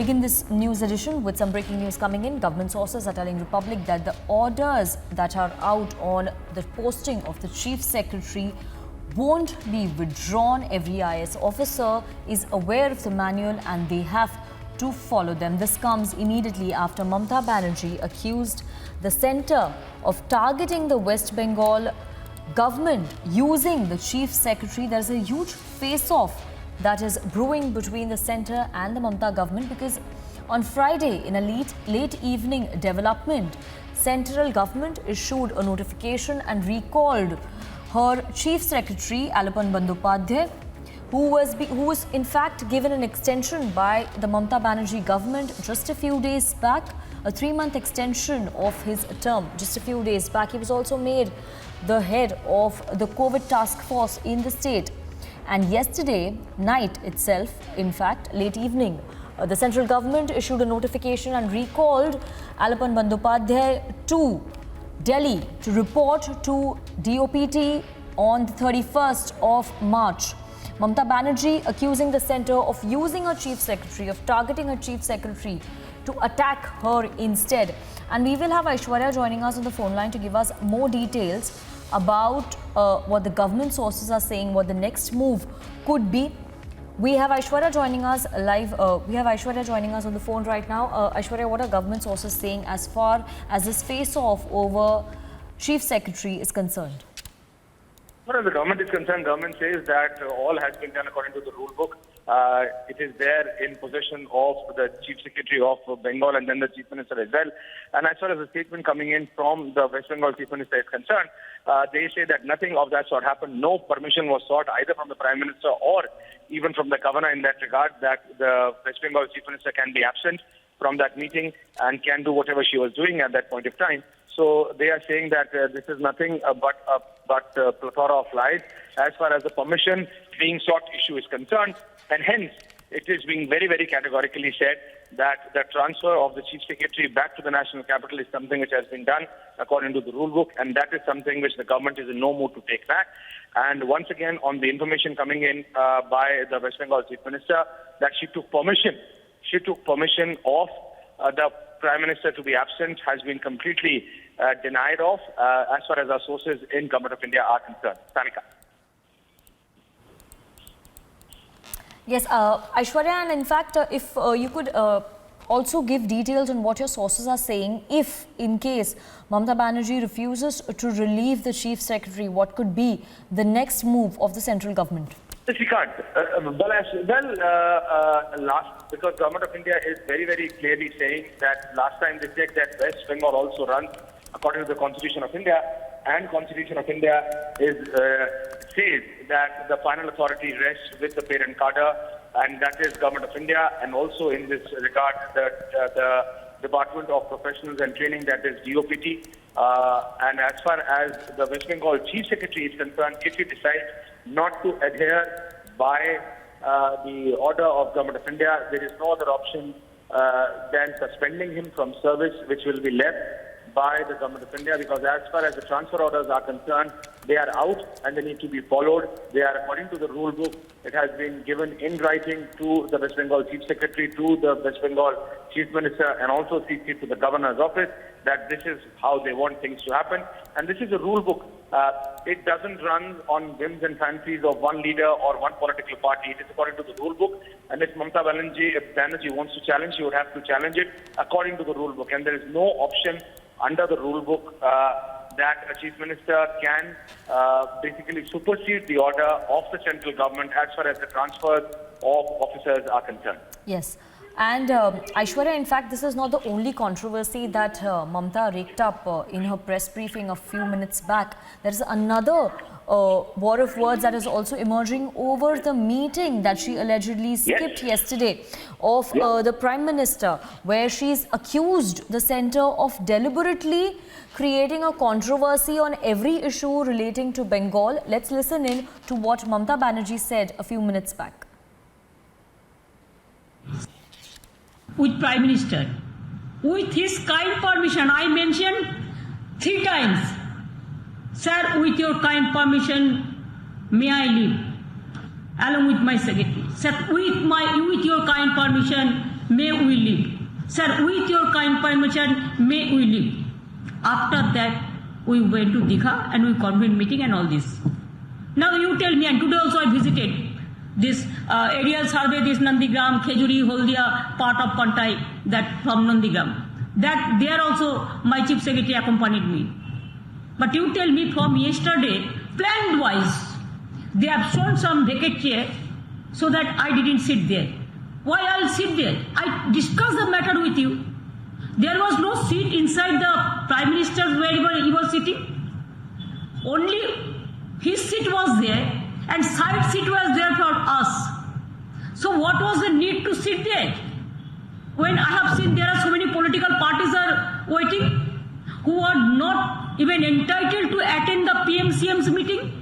begin this news edition with some breaking news coming in. Government sources are telling Republic that the orders that are out on the posting of the Chief Secretary won't be withdrawn. Every IS officer is aware of the manual and they have to follow them. This comes immediately after Mamata Banerjee accused the centre of targeting the West Bengal government using the Chief Secretary. There's a huge face-off that is brewing between the centre and the Mamata government, because on Friday, in a late evening development, central government issued a notification and recalled her Chief Secretary, Alapan Bandyopadhyay, who was in fact given an extension by the Mamata Banerjee government just a few days back, a 3-month extension of his term. Just a few days back, he was also made the head of the COVID task force in the state. And yesterday night itself, in fact, late evening, the central government issued a notification and recalled Alapan Bandyopadhyay to Delhi to report to DOPT on the 31st of March. Mamata Banerjee accusing the centre of using her Chief Secretary, of targeting her Chief Secretary to attack her instead. And we will have Aishwarya joining us on the phone line to give us more details about what the government sources are saying, what the next move could be. We have Aishwarya joining us live. We have Aishwarya joining us on the phone right now. Aishwarya, what are government sources saying as far as this face-off over Chief Secretary is concerned? As far as the government is concerned, government says that all has been done according to the rule book. It is there in possession of the Chief Secretary of Bengal and then the Chief Minister as well. And as far as the statement coming in from the West Bengal Chief Minister is concerned, they say that nothing of that sort happened. No permission was sought either from the Prime Minister or even from the Governor in that regard, that the West Bengal Chief Minister can be absent from that meeting and can do whatever she was doing at that point of time. So they are saying that this is nothing but a plethora of lies as far as the permission being sought issue is concerned. And hence, it is being very, very categorically said that the transfer of the Chief Secretary back to the national capital is something which has been done according to the rule book, and that is something which the government is in no mood to take back. And once again, on the information coming in by the West Bengal Chief Minister, that she took permission of the Prime Minister to be absent has been completely denied of as far as our sources in Government of India are concerned. Sanika. Yes, Aishwarya, and in fact, if you could also give details on what your sources are saying, if in case Mamata Banerjee refuses to relieve the Chief Secretary, what could be the next move of the central government? She can't. Because Government of India is very, very clearly saying that last time they checked that West Bengal also runs according to the Constitution of India, and Constitution of India says that the final authority rests with the parent cadre, and that is Government of India, and also in this regard the Department of Professionals and Training, that is DOPT. And as far as the West Bengal Chief Secretary is concerned, if he decides not to adhere by the order of Government of India, there is no other option than suspending him from service, which will be left by the Government of India, because as far as the transfer orders are concerned, they are out and they need to be followed. They are according to the rule book. It has been given in writing to the West Bengal Chief Secretary, to the West Bengal Chief Minister, and also CC to the Governor's office, that this is how they want things to happen. And this is a rule book. It doesn't run on whims and fancies of one leader or one political party. It is according to the rule book. And if Mamata Banerjee wants to challenge, she would have to challenge it according to the rule book. And there is no option under the rule book that a Chief Minister can basically supersede the order of the central government as far as the transfers of officers are concerned. Yes. And Aishwarya, in fact, this is not the only controversy that Mamata raked up in her press briefing a few minutes back. There is another war of words that is also emerging over the meeting that she allegedly skipped yesterday of the Prime Minister, where she's accused the centre of deliberately creating a controversy on every issue relating to Bengal. Let's listen in to what Mamata Banerjee said a few minutes back. With Prime Minister, with his kind permission, I mentioned 3 times, sir, with your kind permission, may I leave, along with my secretary. Sir, with your kind permission, may we leave. Sir, with your kind permission, may we leave. After that, we went to Digha and we convened meeting and all this. Now you tell me, and today also I visited this aerial survey, this Nandigram, Khejuri, Holdia, part of Pantai, that from Nandigram. That there also my chief secretary accompanied me. But you tell me from yesterday, planned wise, they have shown some vacant chair so that I didn't sit there. Why I'll sit there? I discussed the matter with you. There was no seat inside the Prime Minister wherever he was sitting. Only his seat was there and side seat was there for us. So what was the need to sit there? When I have seen there are so many political parties are waiting who are not even entitled to attend the PMCM's meeting.